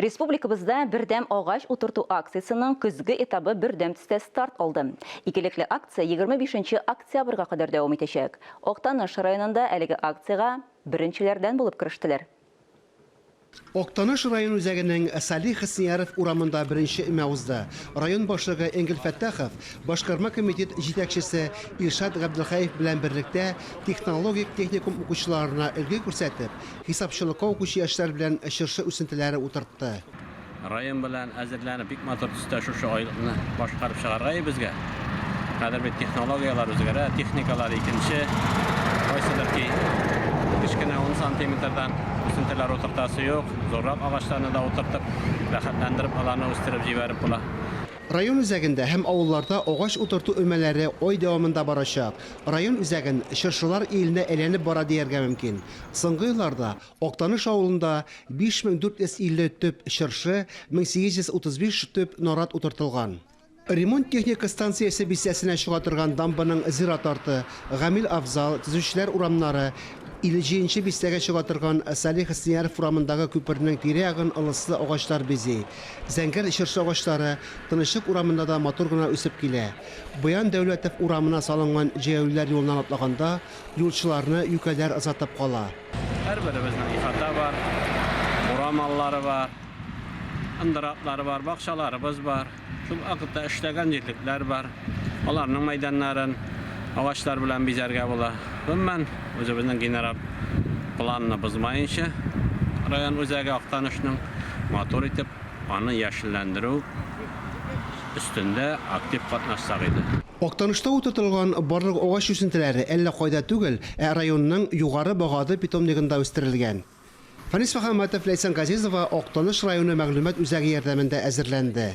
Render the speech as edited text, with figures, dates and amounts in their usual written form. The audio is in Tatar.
Республикабызда бердәм агач утырту акциясының көзге этабы бердәм төстә старт алды. Икелекле акция 25 октябрьгә кадәр дәвам итәчәк. Актаныш районында әлеге акцияга беренчеләрдән булып керештеләр. Актаныш район үзәгенең Салих Хәснияров урамында беренче мәгъузда район башлыгы Энгел Фәттахов, башкарма комитет җитәкчесе Илшат Габделхаев белән берлектә технологик техникум укучыларына өлге күрсәтеп, хисапчылыкка укучы яшьләр белән чыршы үсентеләре утыртты. Район белән әзерләнеп бик матур төстә шушы айлыкны башкарып чыгарга безгә. Хәзер бит технологиялар үзгәрә, техникалар икенче. Кайсыдыр ки кечкенә 10 сантиметрдан үсентеләр утыртасы юк, зоррак агачларны да утыртып, рәхәтләндереп аларны үстереп җибәреп була. Район үзәгендә һәм авылларда агач утырту өмәләре ай дәвамында барачак. Район үзәген чыршылар иленә әйләнеп бара дияргә мөмкин. Соңгы елларда Актаныш авылында 5450 төп чыршы, 1835 төп нарат утыртылган. Ремонт техника станциясе бистәсенә чыга торган дамбаның зират арты, Гамил Авзал, төзүчеләр урамнары, 50-нче бистәгә чыга торган Салих Хәснияров урамындагы күпернең тирә-ягын ылыслы агачлар бези. Зәңгәр чыршы агачлары Тынычлык урамында да матур гына үсеп килә. Буян Дәүләтов урамына салынган җәяүләр юлынан атлаганда юлчыларны юкәләр озатып кала. Һәрберебезнең ихата бар, урамаллары бар, ындыраплары бар, бакчаларыбыз бар. Шул вакытта эшләгән җирлекләр бар. Аларның мәйданнарын агачлар белән бизәргә була. Гомумән, үзебезнең генераль планны бозмаенча, район үзәге Актанышның матур итеп, аны яшелләндерү өстендә актив катнашсак иде. Актанышта утыртылган барлык агач үсентеләре әллә кайда түгел, районның югары багады питомнигында үстерелгән. Фанис Мөхәммәтов, Ләйсән Газизова, Актаныш районы мәгълүмат үзәге ярдәмендә әзерләнде.